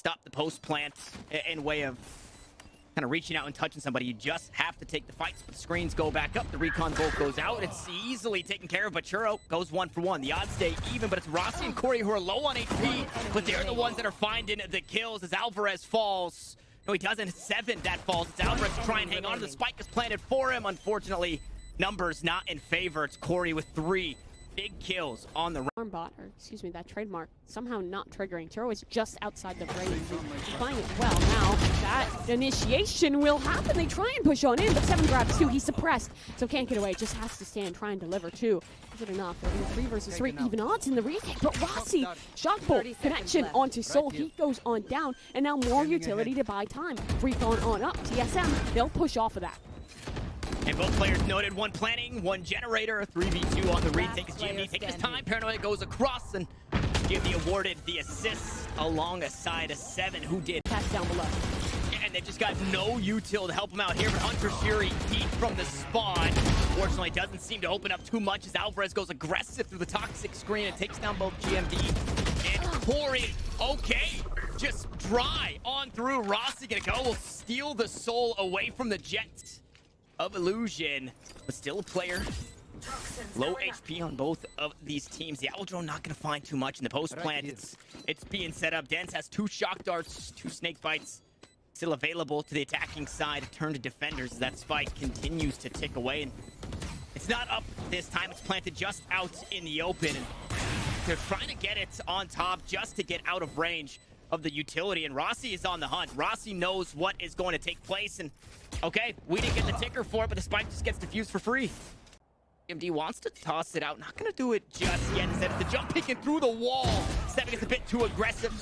stop the post plant in way of kind of reaching out and touching somebody. You just have to take the fights. But the screens go back up. The recon bolt goes out. It's easily taken care of, but Churro goes 1 for 1. The odds stay even, but it's Rossi and Corey who are low on HP, but they're the ones that are finding the kills as Alvarez falls. No, he doesn't. 7 that falls. It's Alvarez to try and hang on. The spike is planted for him. Unfortunately, numbers not in favor. It's Corey with 3 big kills on the armbot, or excuse me, that trademark somehow not triggering. Turo is just outside the range. He's playing it well. Now that initiation will happen. They try and push on in, but 7 grabs 2. He's suppressed, so can't get away. Just has to stand, try and deliver 2. Is it enough? They're in 3 versus 3, even odds in the retake. But Rossi, shock bolt connection onto Soul. He goes on down, and now more utility to buy time. Recon on up. TSM, they'll push off of that. And both players noted, one planning, one generator, 3v2 on the retake as GMD taking his time. Paranoia goes across, and GMD awarded the assist alongside a 7 who did pass down below. And they've just got no util to help him out here, but Hunter's Fury deep from the spawn. Fortunately, doesn't seem to open up too much as Alvarez goes aggressive through the toxic screen and takes down both GMD and Corey. Okay, just dry on through. Rossi gonna go, will steal the soul away from the Jets of IlluZion, but still a player. Low HP on both of these teams. The Owl Drone not going to find too much in the post plant. It's being set up. Dance has 2 shock darts, 2 snake bites still available to the attacking side. Turn to defenders as that spike continues to tick away. And it's not up this time. It's planted just out in the open. And they're trying to get it on top just to get out of range of the utility, and Rossi is on the hunt. Rossi knows what is going to take place, and okay, we didn't get the ticker for it, but the spike just gets diffused for free. GMD wants to toss it out, not gonna do it just yet. Instead of the jump picking through the wall. 7 gets a bit too aggressive.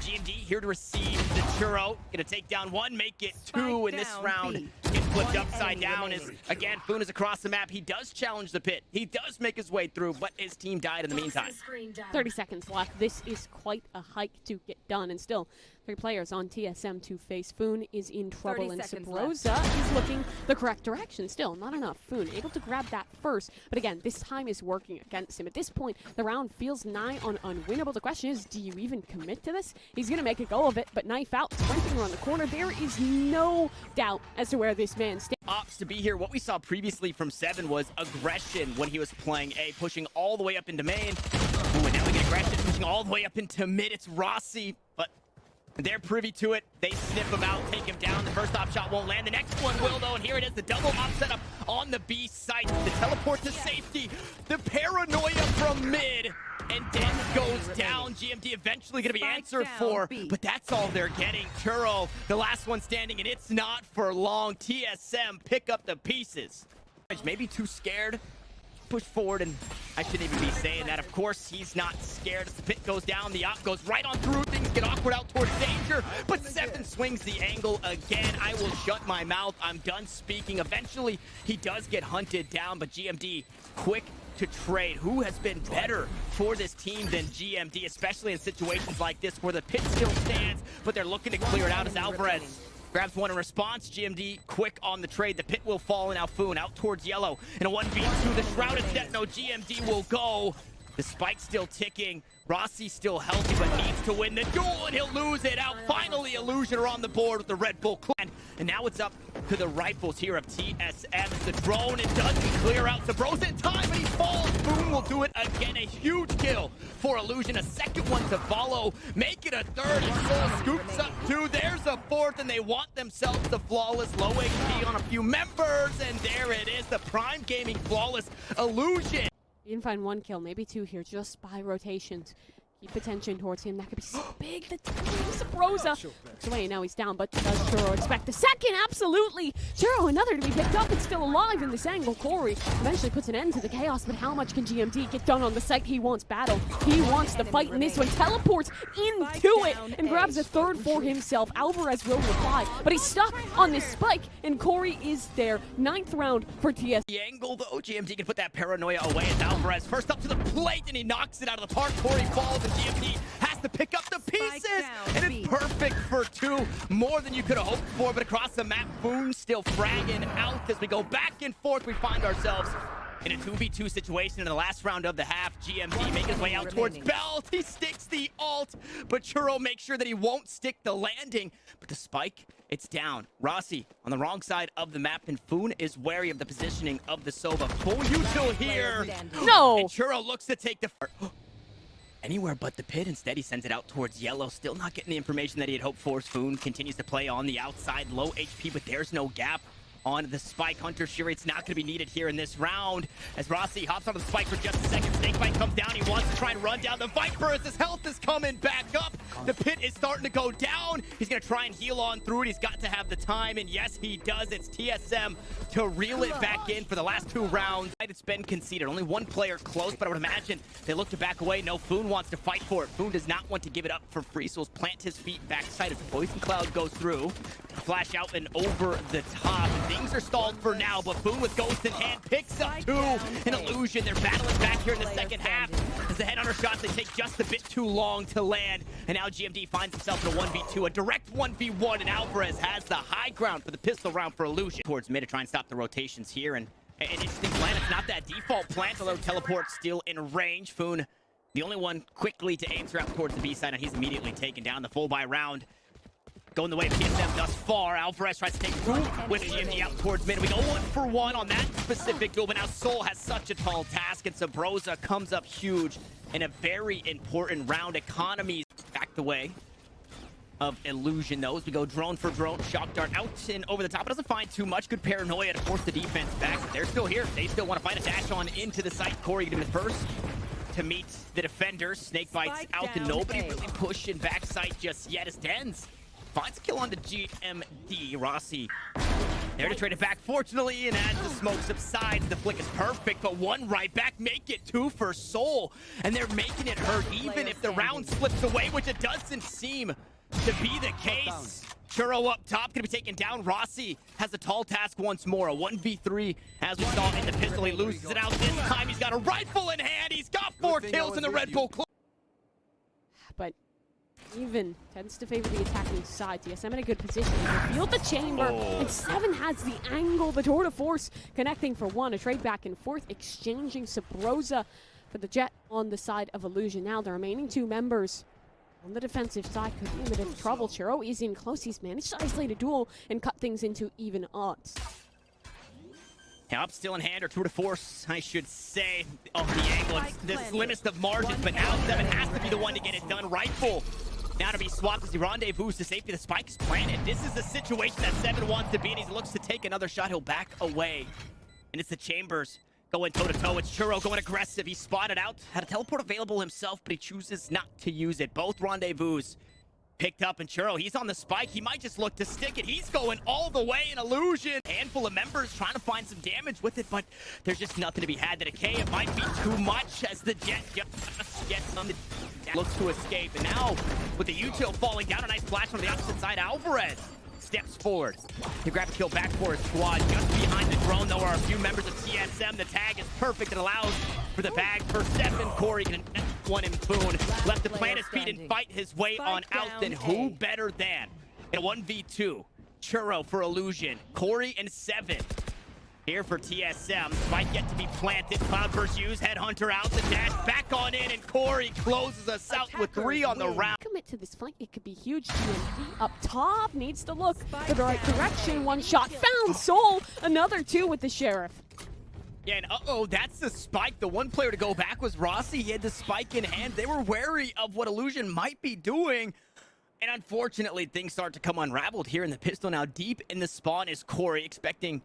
GMD here to receive the Churro. Gonna take down 1, make it 2 in this round. Gets flipped upside down as, again, Foon is across the map. He does challenge the pit. He does make his way through, but his team died in the meantime. 30 seconds left. This is quite a hike to get done, and still 3 players on TSM to face. Foon is in trouble, and Sabrosa is looking the correct direction. Still, not enough. Foon able to grab that first, but again, this time is working against him. At this point, the round feels nigh on unwinnable. The question is, do you even commit to this? He's going to make a go of it, but knife out, sprinting around the corner. There is no doubt as to where this man stands. Opts to be here. What we saw previously from 7 was aggression when he was playing A, pushing all the way up into main. Ooh, and now we get aggression, pushing all the way up into mid. It's Rossi, but they're privy to it. They sniff him out, take him down. The first op shot won't land. The next one will, though, and here it is. The double op setup on the B site. The teleport to safety. The paranoia from mid. And Den goes down. GMD eventually going to be answered for, but that's all they're getting. Churro, the last one standing, and it's not for long. TSM pick up the pieces. Maybe too scared. Push forward, and I shouldn't even be saying that. Of course, he's not scared as the pit goes down. The op goes right on through. Things get awkward out towards danger, but 7 swings the angle again. I will shut my mouth. I'm done speaking. Eventually, he does get hunted down, but GMD quick to trade. Who has been better for this team than GMD, especially in situations like this where the pit still stands, but they're looking to clear it out as Alvarez grabs 1 in response. GMD quick on the trade. The pit will fall, and now Foon out towards yellow. And a 1v2, the shrouded step. No, GMD will go. The spike's still ticking. Rossi still healthy, but needs to win the duel, and he'll lose it out. Finally, IlluZion are on the board with the Red Bull clan. And now it's up to the rifles here of TSM. The drone, it doesn't clear out. Sabrosa in time, and he falls. Boom will do it again. A huge kill for IlluZion. A second one to follow. Make it a third, and Soul scoops up 2. There's a 4th, and they want themselves the flawless. Low HP on a few members, and there it is. The Prime Gaming flawless IlluZion. You can find 1 kill, maybe 2 here, just by rotations. Keep attention towards him. That could be so big. The Sabrosa looks away, and now he's down, but does Churro expect a second? Absolutely! Churro, another to be picked up and still alive in this angle. Corey eventually puts an end to the chaos, but how much can GMD get done on the site? He wants battle. He wants the fight in this one. Teleports into it and grabs a 3rd for himself. Alvarez will reply, but he's stuck on this spike, and Corey is there. 9th round for TS. The angle, though, GMD can put that paranoia away as Alvarez first up to the plate, and he knocks it out of the park. Corey falls, and GMD has to pick up the pieces, and it's perfect for 2. More than you could have hoped for, but across the map, Foon still fragging out as we go back and forth. We find ourselves in a 2v2 situation in the last round of the half. GMD making his way out towards Belt. He sticks the ult, but Churro makes sure that he won't stick the landing. But the spike, it's down. Rossi on the wrong side of the map, and Foon is wary of the positioning of the Sova. Full util here. No! And Churro looks to take the anywhere but the pit. Instead, he sends it out towards yellow. Still not getting the information that he had hoped for. Foon continues to play on the outside. Low HP, but there's no gap on the spike. Hunter Shuri, it's not going to be needed here in this round. As Rossi hops onto the spike for just a second. Snakebite comes down. He wants to try and run down the Viper as his health is coming back up. The pit is starting to go down. He's going to try and heal on through it. He's got to have the time, and yes, he does. It's TSM to reel it back in for the last 2 rounds. It's been conceded. Only one player close, but I would imagine they look to back away. No, Foon wants to fight for it. Foon does not want to give it up for free, so he'll plant his feet backside. If the Poison Cloud goes through, flash out and over the top. Things are stalled for now, but Foon with Ghost in hand picks up 2. An IlluZion. They're battling back here in the second half. As the headhunter shots, they take just a bit too long to land. And now GMD finds himself in a 1v2, a direct 1v1, and Alvarez has the high ground for the pistol round for IlluZion. Towards mid to try and stop the rotations here. And an interesting plan. It's not that default plant, although teleport's still in range. Foon, the only one quickly to answer out towards the B side, and he's immediately taken down. The full buy round going the way of TSM thus far. Alvarez tries to take through with GMD out towards mid. We go 1 for 1 on that specific duel, but now Soul has such a tall task, and Sabrosa comes up huge in a very important round. Economies back the way of IlluZion, though, as we go drone for drone. Shock dart out and over the top. It doesn't find too much. Good paranoia to force the defense back. They're still here. They still want to find a dash on into the site. Corey getting the first to meet the defenders. Snake bites out, and nobody really pushing backside just yet as Dens finds a kill on the GMD. Rossi there to trade it back, fortunately, and as the smoke subsides, the flick is perfect, but 1 right back, make it 2 for Soul, and they're making it hurt even if the round slips away, which it doesn't seem to be the case. Churro up top, gonna be taken down. Rossi has a tall task once more, a 1v3, as we saw in the pistol. He loses it out this time. He's got a rifle in hand. He's got 4 kills in the Red Bull Club. But even tends to favor the attacking side. TSM in a good position. They field the chamber, and 7 has the angle. The tour de force connecting for 1. A trade back and forth, exchanging Sabrosa for the Jet on the side of IlluZion. Now the remaining 2 members on the defensive side could be in a bit of trouble. Churro easy and close. He's managed to isolate a duel and cut things into even odds. Up still in hand, or tour de force, I should say, of the angle. It's the slimmest of margins, but now 7 has to be the one to get it done. Rifle now to be swapped as he rendezvous to safety. The spike is planted. This is the situation that 7 wants to be in. He looks to take another shot. He'll back away. And it's the Chambers going toe-to-toe. It's Churro going aggressive. He's spotted out. Had a teleport available himself, but he chooses not to use it. Both rendezvous picked up, and Churro, he's on the spike. He might just look to stick it. He's going all the way in IlluZion. Handful of members trying to find some damage with it, but there's just nothing to be had. The decay, it might be too much as the Jet just gets on the looks to escape. And now, with the util falling down, a nice flash on the opposite side, Alvarez steps forward. He grabs a kill back for his squad. Just behind the drone, though, are a few members of TSM. The tag is perfect. It allows for the bag for 7. Corey can one in Foon. Left to plant his feet and fight his way on out. Then who better than in a 1v2? Churro for IlluZion. Corey and 7 here for TSM. Spike yet to be planted. Cloudburst used. Headhunter out. The dash back on in, and Corey closes us out with 3 on the round. Commit to this flank. It could be huge. GMD up top needs to look for the right direction. 1 shot found. Soul. Another 2 with the Sheriff. Yeah, and that's the spike. The one player to go back was Rossi. He had the spike in hand. They were wary of what IlluZion might be doing. And unfortunately, things start to come unraveled here in the pistol. Now deep in the spawn is Corey, expecting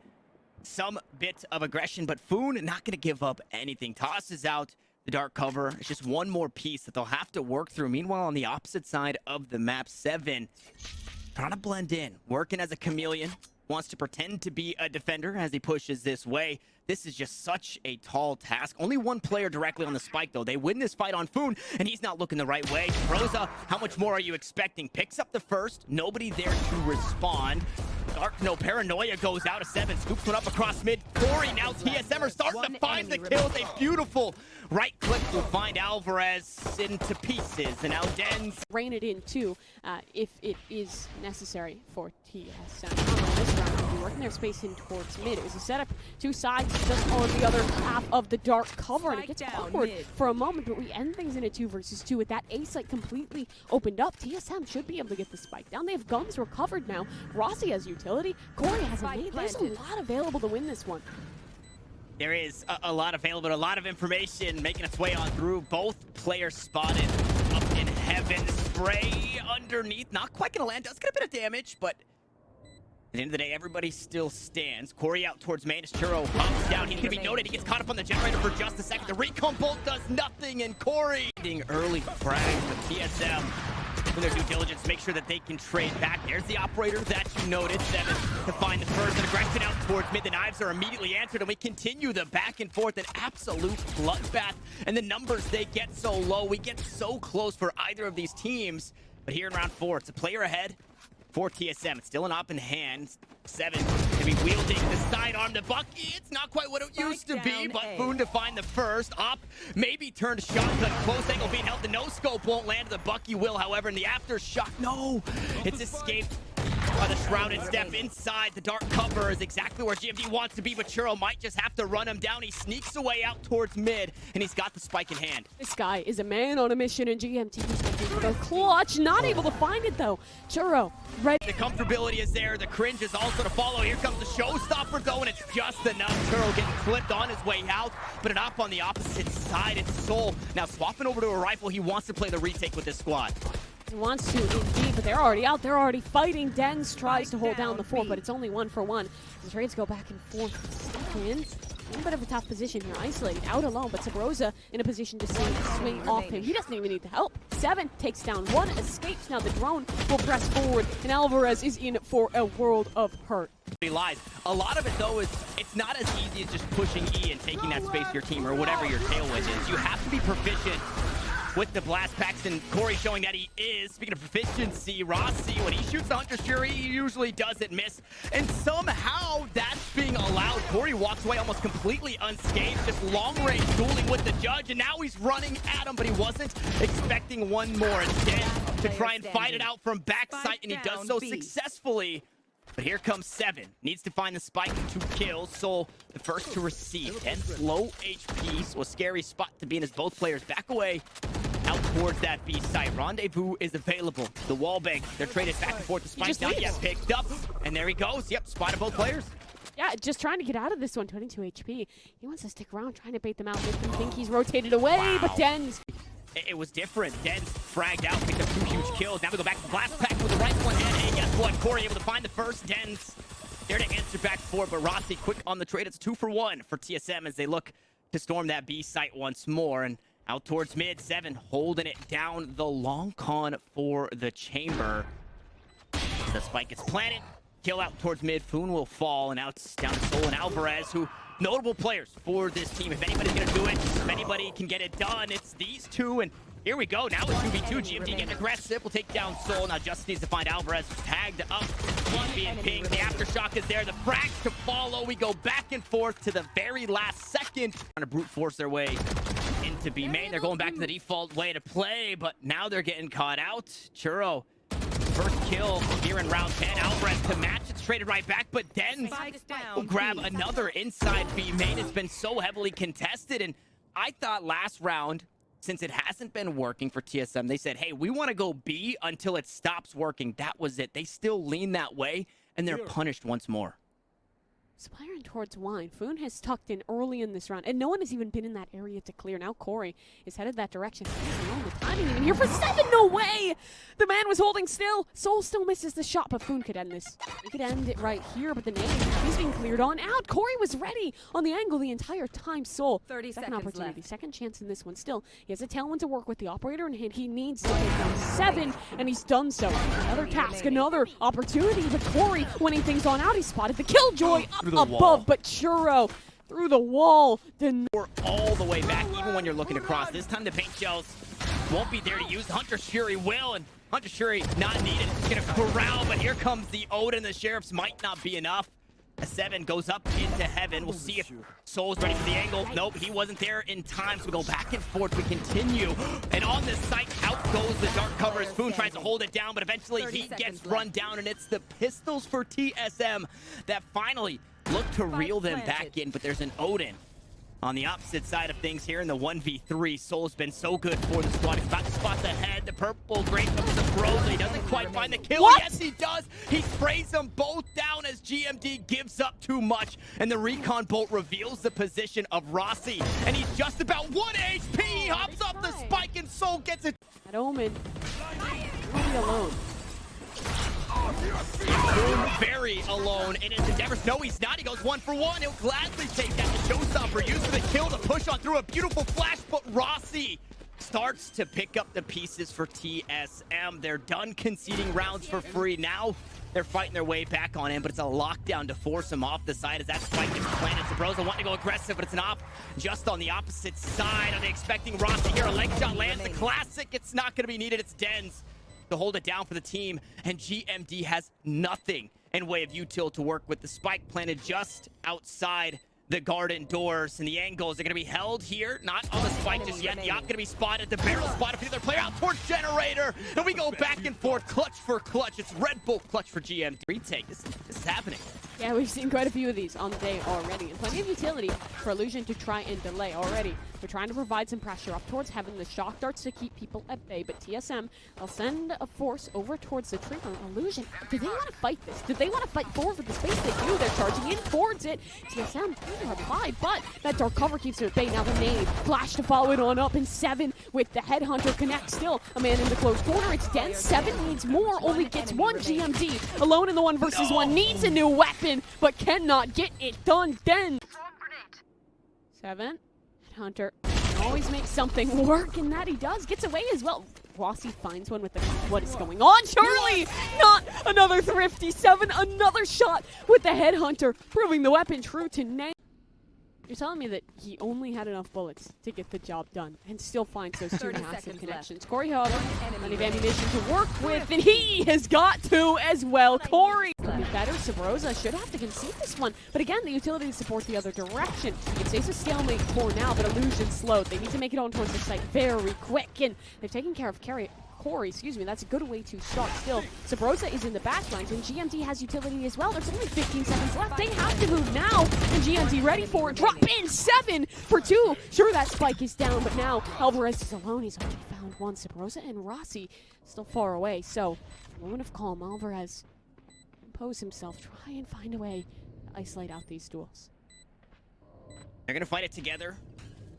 some bit of aggression, but Foon not going to give up anything. Tosses out the dark cover. It's just one more piece that they'll have to work through. Meanwhile, on the opposite side of the map, 7 trying to blend in, working as a chameleon. Wants to pretend to be a defender as he pushes this way. This is just such a tall task. Only 1 player directly on the spike, though. They win this fight on Foon, and he's not looking the right way. Rosa, how much more are you expecting? Picks up the first. Nobody there to respond. No paranoia goes out of 7. Scoops one up across mid. Corey, now TSM are starting to find the kills. A beautiful right click will find Alvarez into pieces, and now Den's rein it in too, if it is necessary for TSM. This round, they'll be working their space in towards mid. It was a setup, two sides just on the other half of the dark cover, and it gets awkward for a moment, but we end things in a 2 versus 2 with that A site completely opened up. TSM should be able to get the spike down. They have guns recovered now. Rossi has utility. Corey has a lead. There's a lot available to win this one. There is a lot available, a lot of information making its way on through. Both players spotted up in heaven. Spray underneath. Not quite going to land. Does get a bit of damage, but at the end of the day, everybody still stands. Corey out towards main as Churro hops down. He's going to be noted. He gets caught up on the generator for just a second. The recon bolt does nothing, and Corey early frags with TSM. In their due diligence, make sure that they can trade back. There's the operator that you noted. 7 to find the first. And aggression out towards mid. The knives are immediately answered, and we continue the back and forth. An absolute bloodbath. And the numbers, they get so low. We get so close for either of these teams. But here in round 4, it's a player ahead for TSM. It's still an op in hand. 7 to be wielding the sidearm to Bucky. It's not quite what it used to be, but Foon to find the first. Op maybe turned shotgun. Close angle being held. The no-scope won't land. The Bucky will, however, in the aftershock. No! It's escaped by the shrouded step inside. The dark cover is exactly where GMD wants to be, but Churro might just have to run him down. He sneaks away out towards mid, and he's got the spike in hand. This guy is a man on a mission, and GMT is looking for the clutch. Not able to find it, though. Churro, ready. The comfortability is there. The cringe is also to follow. Here comes the showstopper, though, and it's just enough. Churro getting flipped on his way out, but an op on the opposite side. It's Soul now swapping over to a rifle. He wants to play the retake with this squad. He wants to indeed, but they're already out. They're already fighting. Dens tries to hold down the fort, but it's only 1 for 1. The trades go back and forth. Seconds. A little bit of a tough position here, isolated, out alone, but Sabrosa in a position to swing off him. He doesn't even need the help. 7 takes down 1, escapes. Now the drone will press forward, and Alvarez is in for a world of hurt. He lies. A lot of it, though, is it's not as easy as just pushing E and taking that space for your team or whatever your tailwind is. You have to be proficient with the blast packs, and Corey showing that he is. Speaking of proficiency, Rossi, when he shoots the Hunter's Fury, he usually doesn't miss. And somehow that's being allowed. Corey walks away almost completely unscathed, just long-range dueling with the judge, and now he's running at him, but he wasn't expecting one more. Instead, to try and fight it out from backside, and he does so successfully. But here comes 7. Needs to find the spike and 2 kills. Soul, the first to receive. 10 low HP, so a scary spot to be in as both players back away out towards that B site. Rendezvous is available. The wall bank, they're traded back and forth. The spike's not yet picked up. And there he goes. Yep, spotted both players. Yeah, just trying to get out of this one. 22 HP. He wants to stick around, trying to bait them out. Make them think he's rotated away, but Dens. It was different. Dens fragged out, picked up 2 huge kills. Now we go back to the blast pack with the rifle in hand. Hey, guess what? Corey able to find the first. Dens there to answer back for, but Rossi quick on the trade. It's 2 for 1 for TSM as they look to storm that B site once more. And out towards mid, 7 holding it down. The long con for the chamber. The spike gets planted. Kill out towards mid. Foon will fall, and now it's down to Soul and Alvarez, who notable players for this team. If anybody's gonna do it, if anybody can get it done, it's these 2. And here we go. Now it's 2v2. GMT getting aggressive. Will take down Soul. Now just needs to find Alvarez, who's tagged up. One being pinged. The aftershock is there. The frags to follow. We go back and forth to the very last second. Trying to brute force their way into B main. They're going back to the default way to play, but now they're getting caught out. Churro, first kill here in round 10. Alvarez to match. It's traded right back, but Dens will grab another inside B main. It's been so heavily contested, and I thought last round, since it hasn't been working for TSM, they said, hey, we want to go B until it stops working. That was it. They still lean that way, and they're punished once more. Splattering towards Wine. Foon has tucked in early in this round, and no one has even been in that area to clear. Now Corey is headed that direction. The timing even here for 7. No way! The man was holding still. Soul still misses the shot, but Foon could end this. He could end it right here, but the name, he's being cleared on out. Corey was ready on the angle the entire time. Soul, 30 second seconds opportunity, left. Second chance in this one. Still, he has a tailwind to work with. The operator in hand. He needs to take down 7, and he's done so. Another task, another opportunity, but Corey winning things on out. He spotted the Killjoy up above, but Churro through the wall. We're all the way back, even when you're looking across. This time the paint shells won't be there to use. Hunter's Fury will, and Hunter's Fury not needed. It's gonna corral, but here comes the Odin. The Sheriffs might not be enough. 7 goes up into heaven. We'll see if Soul's ready for the angle. Nope, he wasn't there in time, so we go back and forth. We continue. And on this site, out goes the dark cover as Foon tries to hold it down, but eventually he gets run down, and it's the pistols for TSM that finally look to reel them back in, but there's an Odin on the opposite side of things here in the 1v3. Soul's been so good for the squad. He's about to spot the head. The purple great comes to Broza. He doesn't quite find the kill. What? Yes, he does. He sprays them both down as GMD gives up too much. And the recon bolt reveals the position of Rossi. And he's just about 1 HP. He hops off the spike and Soul gets it. At Omen, really alone. Boom, very alone in his endeavors. No, he's not. He goes 1 for 1. He'll gladly take that. The showstopper used for the kill to push on through a beautiful flash, but Rossi starts to pick up the pieces for TSM. They're done conceding rounds for free. Now they're fighting their way back on him, but it's a lockdown to force him off the side as that spike gets planted. Sabrosa wanting to go aggressive, but it's an off just on the opposite side. Are they expecting Rossi here? A leg shot lands. The classic. It's not going to be needed. It's Dens to hold it down for the team, and GMD has nothing in way of util to work with. The spike planted just outside the garden doors, and the angles are going to be held here, not on the spike just yet. Yacht going to be spotted, the barrel spotted for the other player, out towards Generator, and we go back and forth, clutch for clutch. It's Red Bull clutch for GMD. Retake, this is happening. Yeah, we've seen quite a few of these on the day already, and plenty of utility for IlluZion to try and delay already. They're trying to provide some pressure up towards heaven, the shock darts to keep people at bay, but TSM, they'll send a force over towards the tree on IlluZion. Do they want to fight this? Do they want to fight forward for the space? They do. They're charging in towards it. TSM, pretty hard to buy, but that dark cover keeps them at bay. Now the nade, flash to follow it on up, and 7 with the headhunter connect. Still a man in the close corner. It's Dense. 7 needs more, only gets 1. GMD alone in the 1 versus 1, needs a new weapon, but cannot get it done. Then 7, headhunter always makes something work, and that he does. Gets away as well. Rossi finds one with the... What is going on? Surely not another thrifty. 7, another shot with the headhunter, proving the weapon true to name. You're telling me that he only had enough bullets to get the job done and still finds those 2 massive connections. Corey Hall, plenty of ammunition to work with, and he has got to as well. Corey could be better. Sabrosa should have to concede this one, but again, the utility to support the other direction. It stays a stalemate for now, but IlluZion slowed. They need to make it on towards the site very quick, and they've taken care of Corey, excuse me, that's a good way to start. Still, Sabrosa is in the back lines, and GMD has utility as well. There's only 15 seconds left. They have to move now, and GMD ready for it. Drop in 7 for 2. Sure, that spike is down, but now Alvarez is alone. He's only found 1. Sabrosa and Rossi still far away. So, moment of calm. Alvarez compose himself, try and find a way to isolate out these duels. They're gonna fight it together.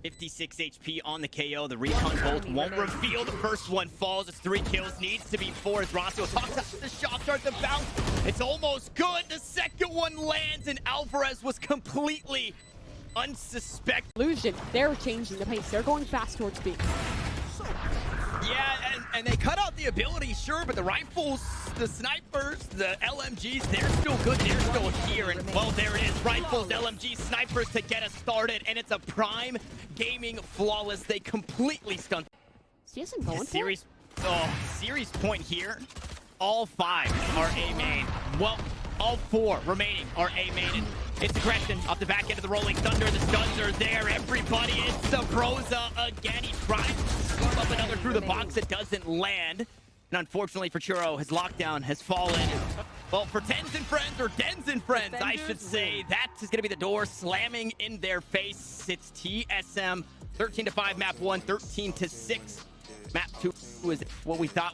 56 HP on the KO. The recon bolt won't reveal. The first one falls. It's 3 kills. Needs to be 4. As Rossi talks out the shock dart, the bounce. It's almost good. The second one lands, and Alvarez was completely unsuspected. IlluZion, they're changing the pace. They're going fast towards B. Yeah, and they cut out the ability, sure, but the rifles, the snipers, the LMGs, they're still good. They're still here, and well, there it is. Rifles, LMG, snipers to get us started, and it's a prime gaming flawless. They completely stunned. He isn't going for it. Series point here. All 5 are A main. Well, all 4 remaining are A main. And it's aggression off the back end of the Rolling Thunder. The stuns are there. Everybody, it's Sabrosa again. He tries to scoop up another through the box. It doesn't land. And unfortunately for Churro, his lockdown has fallen. Well, for Tens and Friends, or Dens and Friends, I should say, that is going to be the door slamming in their face. It's TSM 13-5 map 1, 13-6 map 2 is what we thought.